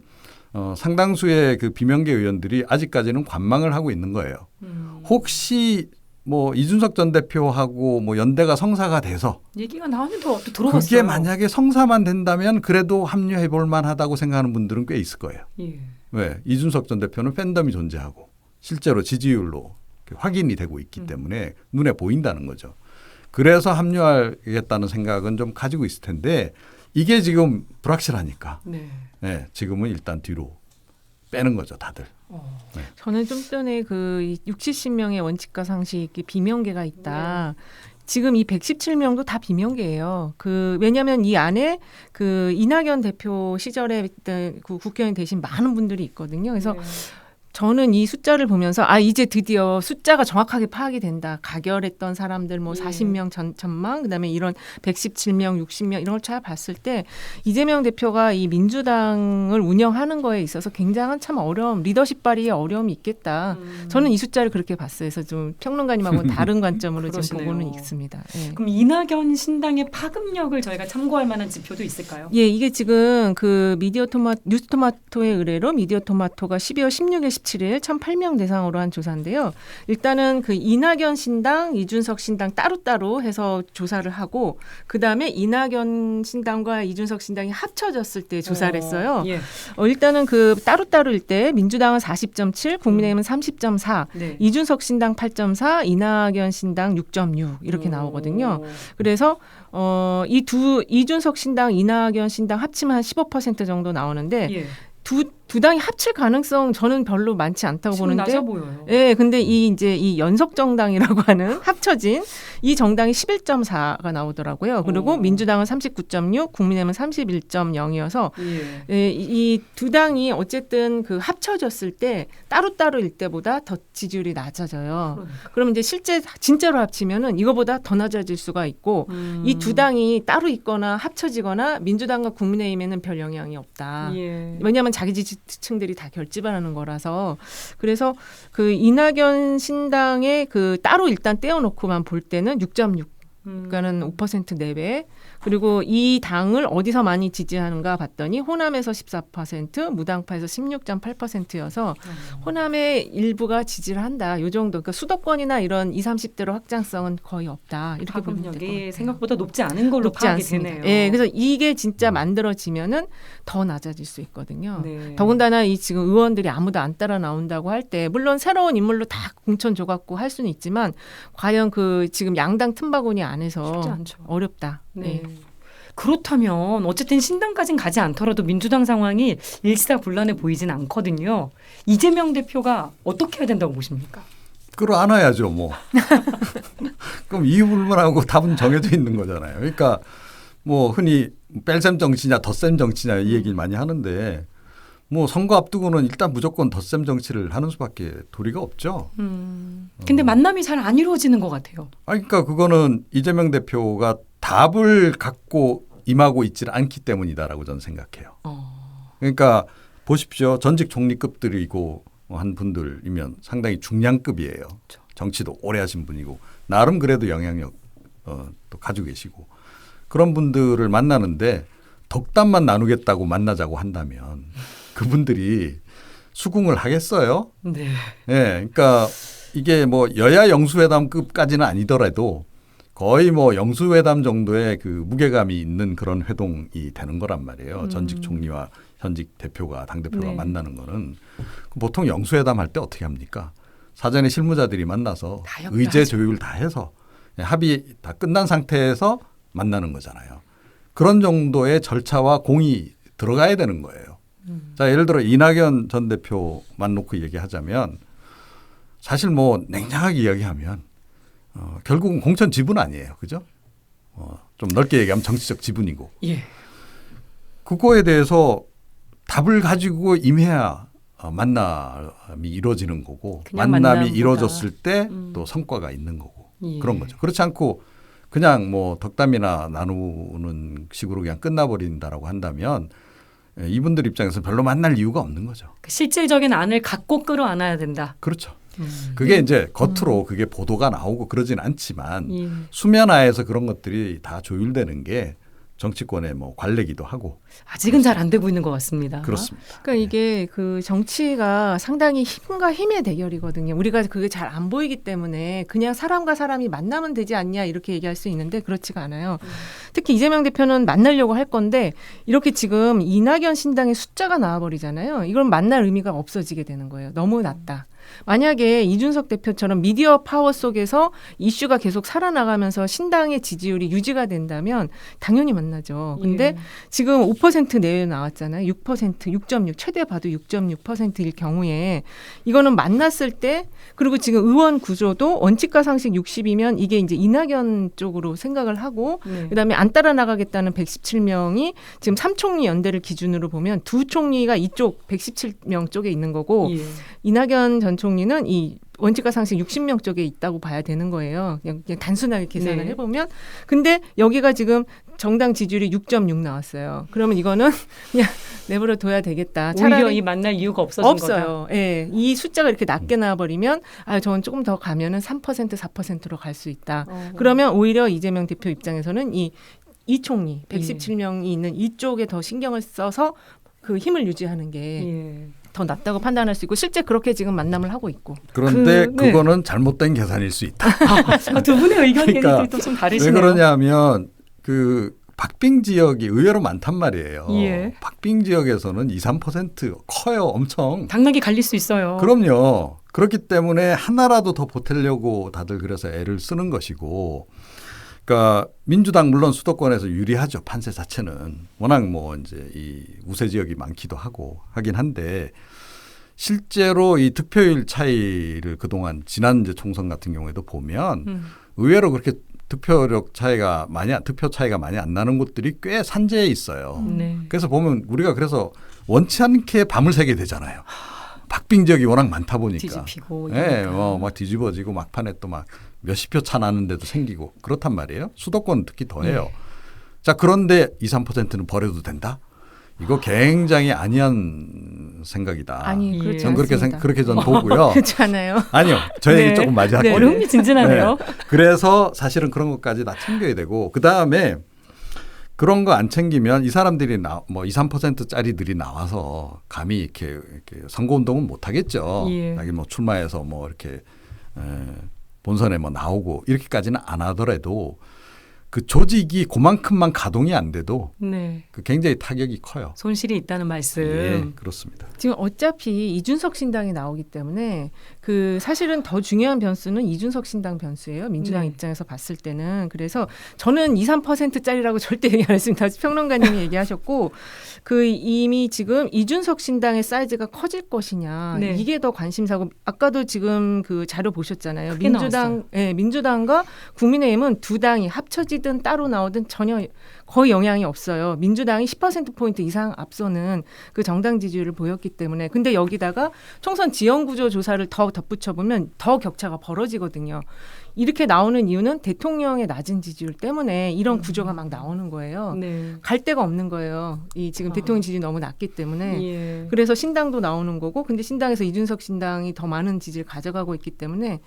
[SPEAKER 4] 상당수의 그 비명계 의원들이 아직까지는 관망을 하고 있는 거예요. 혹시 뭐 이준석 전 대표하고 뭐 연대가 성사가 돼서
[SPEAKER 2] 얘기가 나왔는데 또 들어봤어요.
[SPEAKER 4] 그게 만약에 성사만 된다면 그래도 합류해 볼 만하다고 생각하는 분들은 꽤 있을 거예요.
[SPEAKER 2] 예.
[SPEAKER 4] 왜? 이준석 전 대표는 팬덤이 존재하고 실제로 지지율로 확인이 되고 있기 때문에 눈에 보인다는 거죠. 그래서 합류하겠다는 생각은 좀 가지고 있을 텐데 이게 지금 불확실하니까
[SPEAKER 2] 네.
[SPEAKER 4] 지금은 일단 뒤로 빼는 거죠, 다들.
[SPEAKER 3] 저는 좀 전에 그 60-70명의 원칙과 상식이 비명계가 있다. 지금 이 117명도 다 비명계예요. 왜냐하면 이 안에 그 이낙연 대표 시절에 그 국회의원 되신 많은 분들이 있거든요. 그래서 저는 이 숫자를 보면서 이제 드디어 숫자가 정확하게 파악이 된다. 가결했던 사람들 뭐 40명 전망 그다음에 이런 117명, 60명 이런 걸 잘 봤을 때 이재명 대표가 이 민주당을 운영하는 거에 있어서 굉장한 참 리더십 발휘에 어려움이 있겠다. 저는 이 숫자를 그렇게 봤어요. 그래서 좀 평론가님하고는 다른 관점으로 지금 보고는 있습니다. 예.
[SPEAKER 2] 그럼 이낙연 신당의 파급력을 저희가 참고할 만한 지표도 있을까요?
[SPEAKER 3] 예, 이게 지금 그 뉴스토마토의 의뢰로 미디어토마토가 12월 16일 17일 1,008명 대상으로 한 조사인데요. 일단은 그 이낙연 신당, 이준석 신당 따로따로 해서 조사를 하고 그다음에 이낙연 신당과 이준석 신당이 합쳐졌을 때 조사를 했어요.
[SPEAKER 2] 예.
[SPEAKER 3] 일단은 그 따로따로일 때 민주당은 40.7, 국민의힘은 30.4,
[SPEAKER 2] 네.
[SPEAKER 3] 이준석 신당 8.4, 이낙연 신당 6.6 이렇게 나오거든요. 그래서 이준석 신당, 이낙연 신당 합치면 한 15% 정도 나오는데
[SPEAKER 2] 예.
[SPEAKER 3] 두 당이 합칠 가능성 저는 별로 많지 않다고
[SPEAKER 2] 지금
[SPEAKER 3] 보는데.
[SPEAKER 2] 낮아 보여요.
[SPEAKER 3] 예, 근데 이 연속 정당이라고 하는 합쳐진 이 정당이 11.4가 나오더라고요. 그리고 민주당은 39.6, 국민의힘은 31.0이어서 이 두 당이 어쨌든 그 합쳐졌을 때 따로따로일 때보다 더 지지율이 낮아져요. 그러면 이제 실제 진짜로 합치면은 이거보다 더 낮아질 수가 있고 이 두 당이 따로 있거나 합쳐지거나 민주당과 국민의힘에는 별 영향이 없다. 왜냐하면 자기 지지층들이 다 결집하는 거라서 그래서 그 이낙연 신당의 그 따로 일단 떼어놓고만 볼 때는 6.6. 그러니까는 5% 내외. 그리고 이 당을 어디서 많이 지지하는가 봤더니 호남에서 14%, 무당파에서 16.8%여서 호남의 일부가 지지를 한다. 요 정도. 그러니까 수도권이나 이런 20, 30대로 확장성은 거의 없다. 이렇게 보면 될 것 같아요.
[SPEAKER 2] 생각보다 높지 않은 걸로
[SPEAKER 3] 높지
[SPEAKER 2] 파악이
[SPEAKER 3] 않습니다.
[SPEAKER 2] 되네요.
[SPEAKER 3] 예, 그래서 이게 진짜 만들어지면은 더 낮아질 수 있거든요.
[SPEAKER 2] 네.
[SPEAKER 3] 더군다나 이 지금 의원들이 아무도 안 따라 나온다고 할 때 물론 새로운 인물로 다 공천 줘갖고 할 수는 있지만 과연 그 지금 양당 틈바구니 안에서
[SPEAKER 2] 쉽지 않죠.
[SPEAKER 3] 어렵다.
[SPEAKER 2] 네.
[SPEAKER 3] 네.
[SPEAKER 2] 그렇다면 어쨌든 신당까지는 가지 않더라도 민주당 상황이 일사불란해 보이진 않거든요. 이재명 대표가 어떻게 해야 된다고 보십니까?
[SPEAKER 4] 끌어안아야죠, 뭐. 그럼 이유불문하고 답은 정해져 있는 거잖아요. 그러니까 뭐 흔히 뺄셈 정치냐 덧셈 정치냐 이 얘기를 많이 하는데 뭐 선거 앞두고는 일단 무조건 덧셈 정치를 하는 수밖에 도리가 없죠.
[SPEAKER 2] 근데 만남이 잘 안 이루어지는 것 같아요.
[SPEAKER 4] 그러니까 그거는 이재명 대표가 답을 갖고 임하고 있지를 않기 때문이다라고 저는 생각해요. 그러니까 보십시오. 전직 총리급들이고 한 분들이면 상당히 중량급이에요. 정치도 오래 하신 분이고 나름 그래도 영향력 또 가지고 계시고 그런 분들을 만나는데 덕담만 나누겠다고 만나자고 한다면 그분들이 수긍을 하겠어요?
[SPEAKER 2] 네.
[SPEAKER 4] 네, 그러니까 이게 뭐 여야 영수회담급까지는 아니더라도 거의 뭐 영수회담 정도의 그 무게감이 있는 그런 회동이 되는 거란 말이에요. 전직 총리와 현직 대표가 당대표가
[SPEAKER 2] 네.
[SPEAKER 4] 만나는 거는 보통 영수회담 할 때 어떻게 합니까? 사전에 실무자들이 만나서
[SPEAKER 2] 다
[SPEAKER 4] 의제
[SPEAKER 2] 협의하죠.
[SPEAKER 4] 조율 다 해서 합의 다 끝난 상태에서 만나는 거잖아요. 그런 정도의 절차와 공이 들어가야 되는 거예요. 자, 예를 들어 이낙연 전 대표만 놓고 얘기하자면 사실 뭐 냉정하게 이야기하면 결국은 공천 지분 아니에요. 그죠? 좀 넓게 얘기하면 정치적 지분이고.
[SPEAKER 2] 예.
[SPEAKER 4] 그거에 대해서 답을 가지고 임해야 만남이 이루어지는 거고
[SPEAKER 2] 그냥
[SPEAKER 4] 만남이
[SPEAKER 2] 만남보다.
[SPEAKER 4] 이루어졌을 때 또 성과가 있는 거고
[SPEAKER 2] 예.
[SPEAKER 4] 그런 거죠. 그렇지 않고 그냥 뭐 덕담이나 나누는 식으로 그냥 끝나버린다라고 한다면 이분들 입장에서 별로 만날 이유가 없는 거죠.
[SPEAKER 2] 실질적인 안을 갖고 끌어안아야 된다.
[SPEAKER 4] 그렇죠. 그게 이제 겉으로 그게 보도가 나오고 그러진 않지만
[SPEAKER 2] 예.
[SPEAKER 4] 수면하에서 그런 것들이 다 조율되는 게 정치권의 뭐 관례기도 하고
[SPEAKER 2] 아직은 잘 안 되고 있는 것 같습니다.
[SPEAKER 4] 그렇습니다.
[SPEAKER 3] 그러니까 이게 그 정치가 상당히 힘과 힘의 대결이거든요. 우리가 그게 잘 안 보이기 때문에 그냥 사람과 사람이 만나면 되지 않냐 이렇게 얘기할 수 있는데 그렇지가 않아요. 특히 이재명 대표는 만나려고 할 건데 이렇게 지금 이낙연 신당의 숫자가 나와버리잖아요. 이건 만날 의미가 없어지게 되는 거예요. 너무 낮다. 만약에 이준석 대표처럼 미디어 파워 속에서 이슈가 계속 살아나가면서 신당의 지지율이 유지가 된다면 당연히 만나죠. 근데
[SPEAKER 2] 예.
[SPEAKER 3] 지금 5% 내외 나왔잖아요. 6%, 6.6, 최대 봐도 6.6%일 경우에 이거는 만났을 때 그리고 지금 의원 구조도 원칙과 상식 60이면 이게 이제 이낙연 쪽으로 생각을 하고
[SPEAKER 2] 네.
[SPEAKER 3] 그다음에 안 따라 나가겠다는 117명이 지금 3총리 연대를 기준으로 보면 두 총리가 이쪽 117명 쪽에 있는 거고
[SPEAKER 2] 예.
[SPEAKER 3] 이낙연 전 총리는 이 원칙과 상식 60명 쪽에 있다고 봐야 되는 거예요. 그냥 단순하게 계산을
[SPEAKER 2] 네.
[SPEAKER 3] 해보면. 근데 여기가 지금 정당 지지율이 6.6 나왔어요. 그러면 이거는 그냥 내버려 둬야 되겠다.
[SPEAKER 2] 오히려 이 만날 이유가 없어진
[SPEAKER 3] 없어요. 예. 이 숫자가 이렇게 낮게 나와버리면 저건 조금 더 가면은 3% 4%로 갈 수 있다.
[SPEAKER 2] 거다.
[SPEAKER 3] 그러면 오히려 이재명 대표 입장에서는 이 총리
[SPEAKER 2] 예.
[SPEAKER 3] 117명이 있는 이쪽에 더 신경을 써서 그 힘을 유지하는 게 더
[SPEAKER 2] 예.
[SPEAKER 3] 낫다고 판단할 수 있고 실제 그렇게 지금 만남을 하고 있고.
[SPEAKER 4] 그런데
[SPEAKER 2] 네.
[SPEAKER 4] 그거는 잘못된 계산일 수 있다.
[SPEAKER 2] 두 분의 의견이
[SPEAKER 4] 그러니까
[SPEAKER 2] 또 좀
[SPEAKER 4] 왜
[SPEAKER 2] 다르시네요.
[SPEAKER 4] 그러냐면 그 박빙 지역이 의외로 많단 말이에요.
[SPEAKER 2] 예.
[SPEAKER 4] 박빙 지역에서는 2, 3% 커요. 엄청.
[SPEAKER 2] 당락이 갈릴 수 있어요.
[SPEAKER 4] 그럼요. 그렇기 때문에 하나라도 더 보태려고 다들 그래서 애를 쓰는 것이고 그러니까 민주당 물론 수도권에서 유리하죠. 판세 자체는. 워낙 뭐 이제 이 우세 지역이 많기도 하고 하긴 한데 실제로 이 득표율 차이를 그동안 지난 이제 총선 같은 경우에도 보면 의외로 그렇게 투표 차이가 많이 안 나는 곳들이 꽤 산재해 있어요.
[SPEAKER 2] 네.
[SPEAKER 4] 그래서 보면 우리가 그래서 원치 않게 밤을 새게 되잖아요. 박빙 지역이 워낙 많다 보니까.
[SPEAKER 2] 뒤집히고.
[SPEAKER 4] 예,
[SPEAKER 2] 이러니까.
[SPEAKER 4] 막 뒤집어지고 막판에 또 막 몇십 표 차 나는데도 생기고 그렇단 말이에요. 수도권 특히 더해요. 자, 그런데 2, 3%는 버려도 된다? 이거 굉장히 아니한 생각이다.
[SPEAKER 3] 아니,
[SPEAKER 2] 예.
[SPEAKER 3] 그렇지
[SPEAKER 4] 전
[SPEAKER 3] 않습니다.
[SPEAKER 4] 그렇게 전 보고요.
[SPEAKER 3] 그렇지 않아요.
[SPEAKER 4] 아니요, 저 얘기
[SPEAKER 2] 네.
[SPEAKER 4] 조금 마저 할게요.
[SPEAKER 2] 어려움이 진진하네요.
[SPEAKER 4] 그래서 사실은 그런 것까지 다 챙겨야 되고 그 다음에 그런 거 안 챙기면 이 사람들이 뭐 2, 3%짜리들이 나와서 감히 이렇게 선거 운동은 못 하겠죠.
[SPEAKER 2] 예.
[SPEAKER 4] 자기 뭐 출마해서 뭐 이렇게 본선에 뭐 나오고 이렇게까지는 안 하더라도 그 조직이 그만큼만 가동이 안 돼도
[SPEAKER 2] 네.
[SPEAKER 4] 그 굉장히 타격이 커요.
[SPEAKER 2] 손실이 있다는 말씀.
[SPEAKER 4] 예, 그렇습니다.
[SPEAKER 3] 지금 어차피 이준석 신당이 나오기 때문에 그 사실은 더 중요한 변수는 이준석 신당 변수예요. 민주당
[SPEAKER 2] 네.
[SPEAKER 3] 입장에서 봤을 때는. 그래서 저는 2, 3%짜리라고 절대 얘기 안 했습니다. 평론가님이 얘기하셨고 그 이미 지금 이준석 신당의 사이즈가 커질 것이냐
[SPEAKER 2] 네.
[SPEAKER 3] 이게 더 관심사고 아까도 지금 그 자료 보셨잖아요.
[SPEAKER 2] 크게 나왔어요.
[SPEAKER 3] 민주당과 국민의힘은 두 당이 합쳐지든 따로 나오든 전혀 거의 영향이 없어요. 민주당이 10%포인트 이상 앞서는 그 정당 지지율을 보였기 때문에. 근데 여기다가 총선 지형구조 조사를 더 덧붙여보면 더 격차가 벌어지거든요. 이렇게 나오는 이유는 대통령의 낮은 지지율 때문에 이런 구조가 막 나오는 거예요.
[SPEAKER 2] 네.
[SPEAKER 3] 갈 데가 없는 거예요. 이 지금 대통령 지지율이 너무 낮기 때문에.
[SPEAKER 2] 예.
[SPEAKER 3] 그래서 신당도 나오는 거고 근데 신당에서 이준석 신당이 더 많은 지지를 가져가고 있기 때문에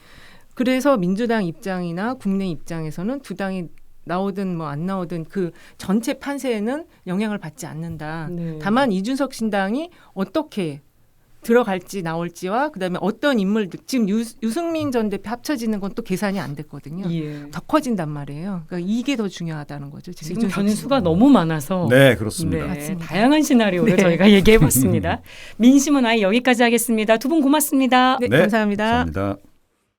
[SPEAKER 3] 그래서 민주당 입장이나 국내 입장에서는 두 당이 나오든 뭐 안 나오든 그 전체 판세에는 영향을 받지 않는다.
[SPEAKER 2] 네.
[SPEAKER 3] 다만 이준석 신당이 어떻게 들어갈지 나올지와 그다음에 어떤 인물들 지금 유승민 전 대표 합쳐지는 건 또 계산이 안 됐거든요.
[SPEAKER 2] 예.
[SPEAKER 3] 더 커진단 말이에요. 그러니까 이게 더 중요하다는 거죠.
[SPEAKER 2] 지금
[SPEAKER 3] 이준석
[SPEAKER 2] 변수가
[SPEAKER 3] 신당.
[SPEAKER 2] 너무 많아서
[SPEAKER 4] 네, 그렇습니다.
[SPEAKER 2] 네,
[SPEAKER 3] 맞습니다.
[SPEAKER 2] 다양한 시나리오를
[SPEAKER 3] 네.
[SPEAKER 2] 저희가 얘기해 봤습니다. 민심은 아예 여기까지 하겠습니다. 두 분 고맙습니다.
[SPEAKER 3] 네,
[SPEAKER 4] 네,
[SPEAKER 3] 감사합니다.
[SPEAKER 4] 감사합니다.